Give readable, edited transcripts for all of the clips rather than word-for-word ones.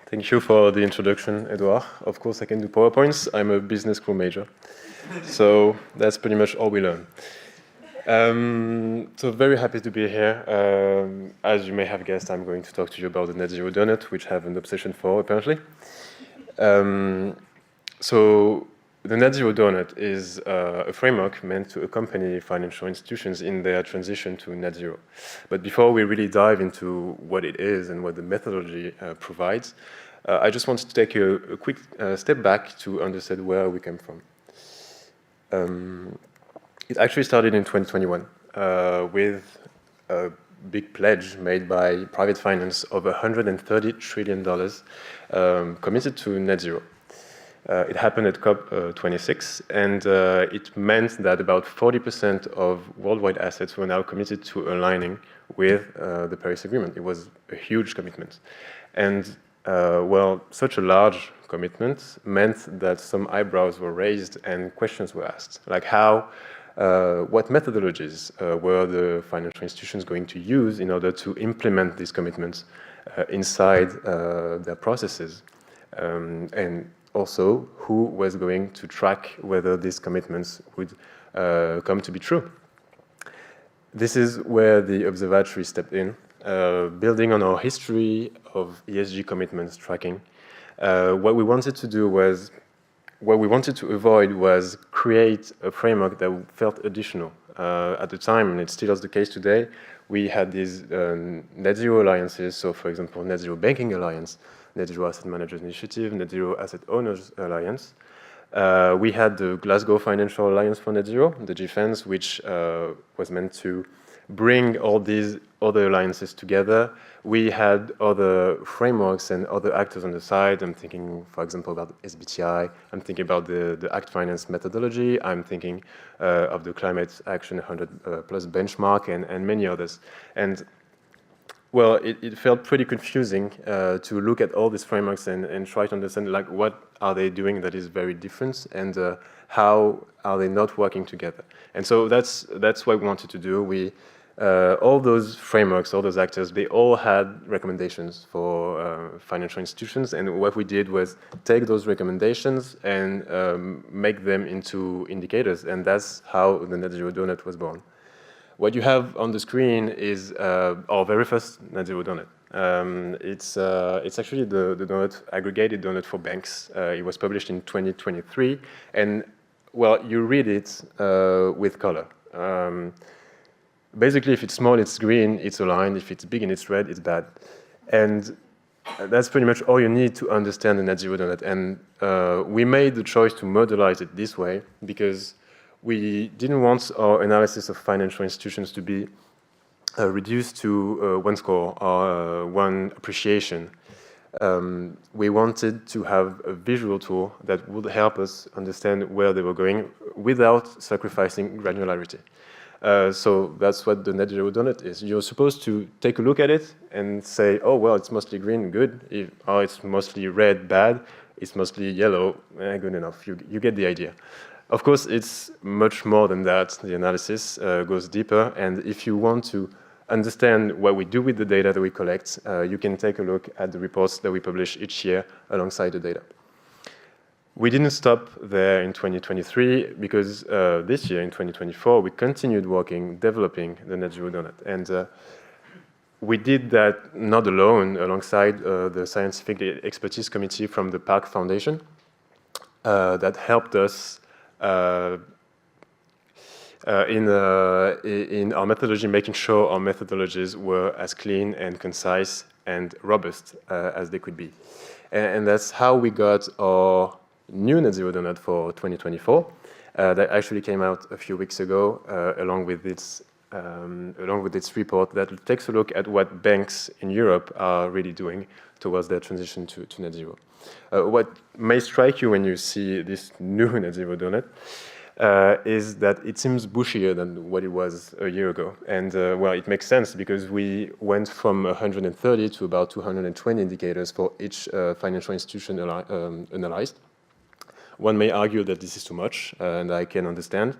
Thank you for the introduction, Edouard. Of course, I can do PowerPoints. I'm a business school major. So that's pretty much all we learn. So very happy to be here. As you may have guessed, I'm going to talk to you about the net zero donut, which I have an obsession for, apparently. So the net zero donut is a framework meant to accompany financial institutions in their transition to net zero. But before we really dive into what it is and what the methodology provides, I just wanted to take a quick step back to understand where we came from. It actually started in 2021 with a big pledge made by private finance of $130 trillion committed to net zero. It happened at COP26, and it meant that about 40% of worldwide assets were now committed to aligning with the Paris Agreement. It was a huge commitment. And well, such a large commitment meant that some eyebrows were raised and questions were asked, like what methodologies were the financial institutions going to use in order to implement these commitments inside their processes? And also, who was going to track whether these commitments would come to be true? This is where the Observatory stepped in, building on our history of ESG commitments tracking. What we wanted to avoid was create a framework that felt additional. At the time, and it still is the case today, we had these net zero alliances. So, for example, Net Zero Banking Alliance, Net Zero Asset Managers Initiative, Net Zero Asset Owners Alliance. We had the Glasgow Financial Alliance for Net Zero, the GFANZ, which was meant to bring all these other alliances together. We had other frameworks and other actors on the side. I'm thinking, for example, about SBTI. I'm thinking about the Act Finance methodology. I'm thinking of the Climate Action 100 Plus benchmark and many others. And well, it felt pretty confusing to look at all these frameworks and try to understand, like, what are they doing that is very different, and how are they not working together? And so that's what we wanted to do. All those frameworks, all those actors, they all had recommendations for financial institutions, and what we did was take those recommendations and make them into indicators, and that's how the Net Zero Donut was born. What you have on the screen is our very first net zero donut. It's actually the donut, aggregated donut for banks. It was published in 2023, and well, you read it with color. Basically, if it's small, it's green, it's aligned. If it's big and it's red, it's bad. And that's pretty much all you need to understand the net zero donut. And we made the choice to modelize it this way because we didn't want our analysis of financial institutions to be reduced to one score or one appreciation. We wanted to have a visual tool that would help us understand where they were going without sacrificing granularity. So that's what the net zero donut is. You're supposed to take a look at it and say, oh, well, it's mostly green, good. Or it's mostly red, bad. It's mostly yellow, good enough. You get the idea. Of course, it's much more than that. The analysis goes deeper, and if you want to understand what we do with the data that we collect, you can take a look at the reports that we publish each year alongside the data. We didn't stop there in 2023 because this year, in 2024, we continued working, developing the Net Zero Donut. And we did that not alone, alongside the Scientific Expertise Committee from the Park Foundation that helped us in our methodology, making sure our methodologies were as clean and concise and robust as they could be. And that's how we got our new Net Zero Donut for 2024 that actually came out a few weeks ago along with its report that takes a look at what banks in Europe are really doing towards their transition to net zero. What may strike you when you see this new Net Zero Donut is that it seems bushier than what it was a year ago. And well, it makes sense because we went from 130 to about 220 indicators for each financial institution analyzed. One may argue that this is too much, and I can understand.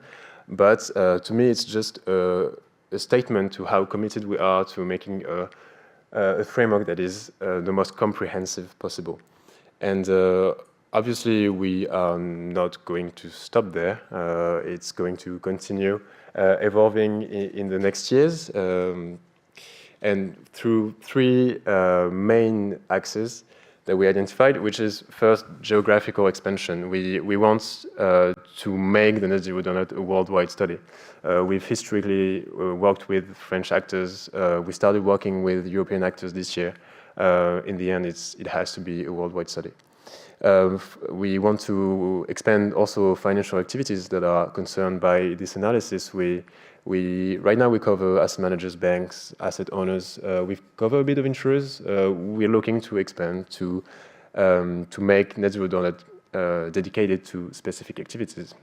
But to me, it's just a statement to how committed we are to making a framework that is the most comprehensive possible. And obviously, we are not going to stop there. It's going to continue evolving in the next years. And through three main axes that we identified, which is first geographical expansion. We want to make the net zero donut a worldwide study. We've historically worked with French actors. We started working with European actors this year. In the end, it has to be a worldwide study. We want to expand also financial activities that are concerned by this analysis. Right now we cover asset managers, banks, asset owners. We cover a bit of insurers. We're looking to expand to make net zero donut dedicated to specific activities.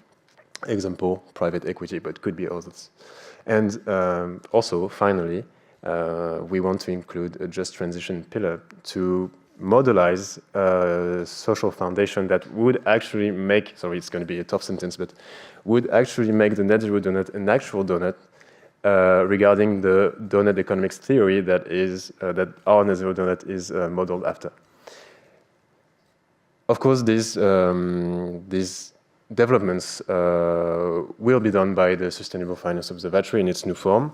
Example, private equity, but could be others. And also, finally, we want to include a just transition pillar to modelize a social foundation that would actually make, sorry, it's going to be a tough sentence, but would actually make the net zero donut an actual donut regarding the donut economics theory that our net zero donut is modeled after. Of course, these developments will be done by the Sustainable Finance Observatory in its new form.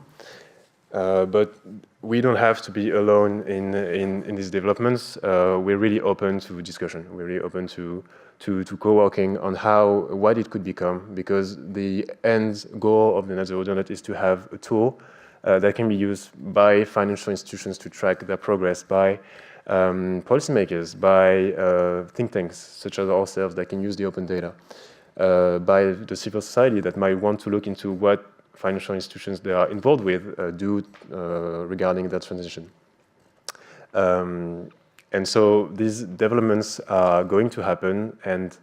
But we don't have to be alone in these developments. We're really open to discussion. We're really open to co-working on what it could become, because the end goal of the net zero donut is to have a tool that can be used by financial institutions to track their progress, by policymakers, by think tanks such as ourselves that can use the open data, by the civil society that might want to look into what financial institutions they are involved with do regarding that transition. And so these developments are going to happen, and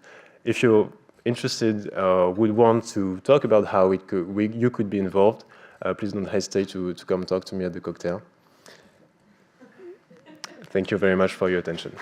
if you're interested, would want to talk about how you could be involved, please don't hesitate to come talk to me at the cocktail. Thank you very much for your attention.